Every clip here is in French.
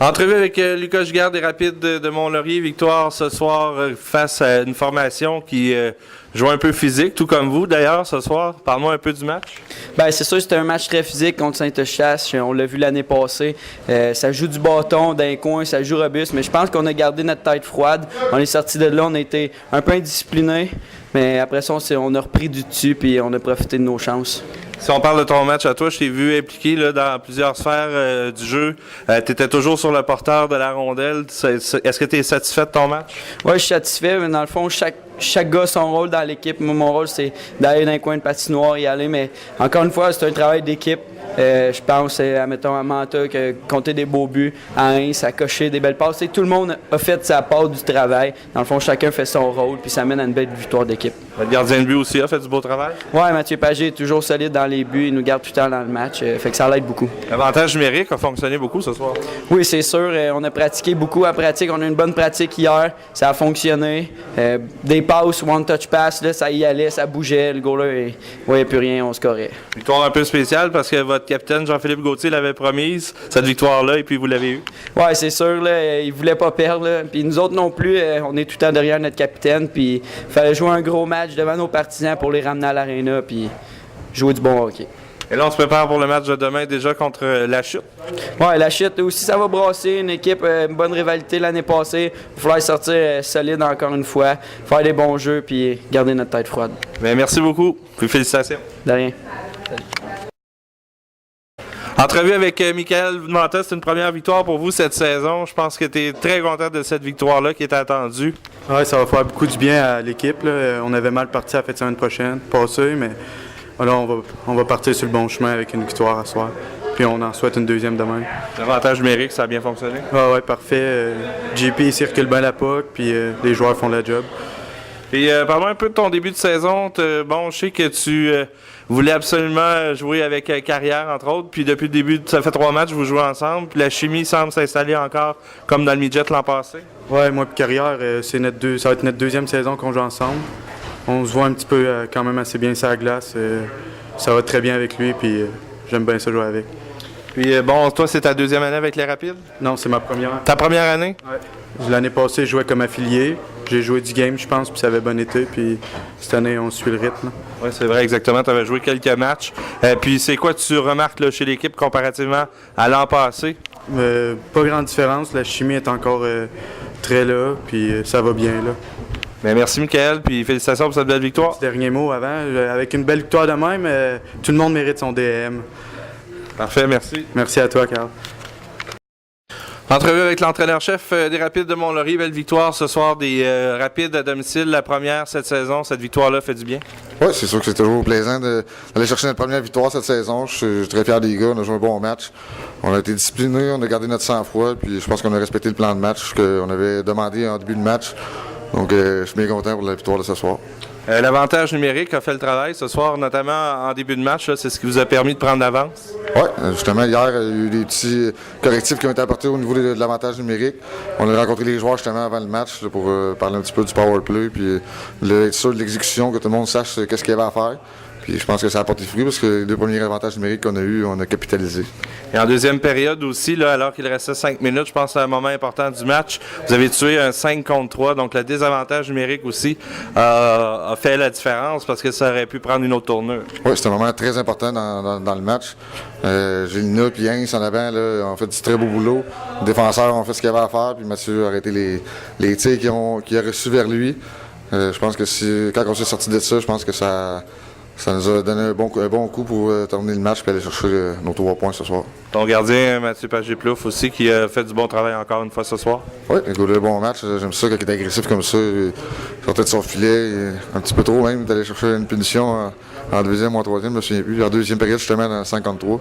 Entrevue avec Lucas Giguère des Rapides de Mont-Laurier. Victoire ce soir face à une formation qui joue un peu physique, tout comme vous d'ailleurs ce soir. Parle-moi un peu du match. Bien, c'est sûr que c'était un match très physique contre Saint-Eustache. On l'a vu l'année passée. Ça joue du bâton d'un coin, ça joue robuste, mais je pense qu'on a gardé notre tête froide. On est sorti de là, on a été un peu indisciplinés, mais après ça, on a repris du dessus et on a profité de nos chances. Si on parle de ton match à toi, je t'ai vu impliqué là, dans plusieurs sphères du jeu. Tu étais toujours sur le porteur de la rondelle. Est-ce que tu es satisfait de ton match? Oui, je suis satisfait, mais dans le fond, chaque gars a son rôle dans l'équipe. Moi, mon rôle, c'est d'aller dans un coin de patinoire et y aller, mais encore une fois, c'est un travail d'équipe. Je pense, mettons, à Manta, que compter des beaux buts, à Hintz, à cocher des belles passes. Tout le monde a fait sa part du travail. Dans le fond, chacun fait son rôle, puis ça mène à une belle victoire d'équipe. Le gardien de but aussi a fait du beau travail? Oui, Mathieu Pagé est toujours solide dans les buts. Il nous garde tout le temps dans le match. Fait que ça l'aide beaucoup. L'avantage numérique a fonctionné beaucoup ce soir? Oui, c'est sûr. On a pratiqué beaucoup en pratique. On a eu une bonne pratique hier. Ça a fonctionné. Des passes, one-touch pass, là, ça y allait, ça bougeait. Le goaler, il ne voyait plus rien, on scorait. Victoire un peu spéciale parce que votre capitaine Jean-Philippe Gauthier l'avait promise, cette victoire-là, et puis vous l'avez eue. Oui, c'est sûr. Là, il ne voulait pas perdre. Là. Puis nous autres non plus, on est tout le temps derrière notre capitaine. Puis il fallait jouer un gros match devant nos partisans pour les ramener à l'aréna puis jouer du bon hockey. Et là, on se prépare pour le match de demain déjà contre la Chute. Oui, la Chute aussi, ça va brasser. Une équipe, une bonne rivalité l'année passée. Il va falloir sortir solide encore une fois, faire des bons jeux puis garder notre tête froide. Bien, merci beaucoup. Puis félicitations. De rien. Salut. Entrevue avec Michael Manta, c'est une première victoire pour vous cette saison. Je pense que tu es très content de cette victoire-là qui est attendue. Oui, ça va faire beaucoup du bien à l'équipe. On avait mal parti à la fin de semaine prochaine, passée, mais là, on va partir sur le bon chemin avec une victoire à soir. Puis on en souhaite une deuxième demain. L'avantage numérique, ça a bien fonctionné? Oui, parfait. JP circule bien la puck, puis les joueurs font la job. Et parle-moi un peu de ton début de saison. Bon, je sais que tu voulais absolument jouer avec Carrière, entre autres. Puis depuis le début, ça fait 3 matchs, vous jouez ensemble. Puis la chimie semble s'installer encore comme dans le midget l'an passé. Oui, moi et Carrière, ça va être notre deuxième saison qu'on joue ensemble. On se voit un petit peu quand même assez bien sur la glace. Ça va très bien avec lui, puis j'aime bien ça jouer avec. Puis bon, toi, c'est ta deuxième année avec les Rapides? Non, c'est ma première. Ta première année? Oui. L'année passée, je jouais comme affilié. J'ai joué 10 games, je pense, puis ça avait bon été. Puis cette année, on suit le rythme. Oui, c'est vrai, exactement. Tu avais joué quelques matchs. Puis c'est quoi tu remarques là, chez l'équipe comparativement à l'an passé? Pas grande différence. La chimie est encore très là, puis ça va bien là. Bien, merci, Michael, puis félicitations pour cette belle victoire. Dernier mot avant. Avec une belle victoire de même, tout le monde mérite son DM. Parfait, merci. Merci à toi, Carl. Entrevue avec l'entraîneur-chef des Rapides de Mont-Laurier. Belle victoire ce soir des Rapides à domicile, la première cette saison. Cette victoire-là fait du bien? Oui, c'est sûr que c'est toujours plaisant d'aller chercher notre première victoire cette saison. Je suis très fier des gars. On a joué un bon match. On a été disciplinés, on a gardé notre sang-froid. Puis je pense qu'on a respecté le plan de match qu'on avait demandé en début de match. Donc, je suis bien content pour la victoire de ce soir. L'avantage numérique a fait le travail ce soir, notamment en début de match. C'est ce qui vous a permis de prendre l'avance? Oui, justement, hier, il y a eu des petits correctifs qui ont été apportés au niveau de l'avantage numérique. On a rencontré les joueurs justement avant le match là, pour parler un petit peu du power play, puis être sûr de l'exécution, que tout le monde sache qu'est-ce qu'il y avait à faire. Puis je pense que ça a apporté fruit parce que les 2 premiers avantages numériques qu'on a eus, on a capitalisé. Et en deuxième période aussi, là, alors qu'il restait 5 minutes, je pense que c'est un moment important du match, vous avez tué un 5 contre 3, donc le désavantage numérique aussi a fait la différence parce que ça aurait pu prendre une autre tournure. Oui, c'est un moment très important dans le match. Gélina et Hintz en avant là, ont fait du très beau boulot. Les défenseurs ont fait ce qu'il y avait à faire, puis Mathieu a arrêté les tirs qu'il a reçus vers lui. Je pense que quand on s'est sorti de ça, je pense que ça nous a donné un bon coup pour terminer le match et aller chercher nos 3 points ce soir. Ton gardien, Mathieu Pagé-Plouffe aussi, qui a fait du bon travail encore une fois ce soir. Oui, il a eu un bon match. J'aime ça quand il est agressif comme ça. Il sortait de son filet, un petit peu trop même, d'aller chercher une punition en deuxième ou en troisième, je me souviens plus. En deuxième période, justement, dans 53.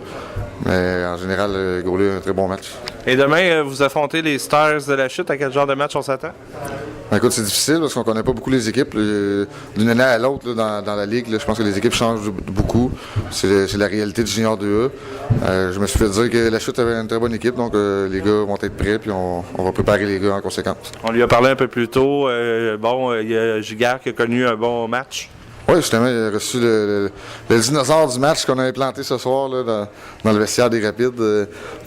Mais en général, il a eu un très bon match. Et demain, vous affrontez les Stars de la Chute. À quel genre de match on s'attend? Écoute, c'est difficile parce qu'on ne connaît pas beaucoup les équipes. D'une année à l'autre dans la Ligue, là, je pense que les équipes changent beaucoup. C'est la réalité du Junior 2A. Je me suis fait dire que la Chute avait une très bonne équipe, donc les gars vont être prêts puis on va préparer les gars en conséquence. On lui a parlé un peu plus tôt. Il y a Giguère qui a connu un bon match. Oui, justement, il a reçu le dinosaure du match qu'on avait planté ce soir là, dans le vestiaire des Rapides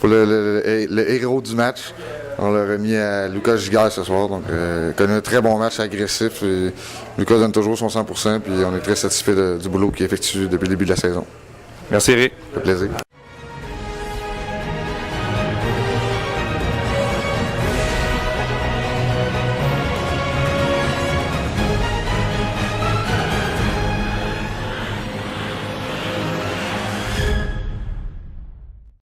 pour le héros du match. On l'a remis à Lucas Giguère ce soir. Donc, il connaît un très bon match agressif. Et Lucas donne toujours son 100%, puis on est très satisfait du boulot qu'il effectue depuis le début de la saison. Merci, Eric. Ça fait plaisir.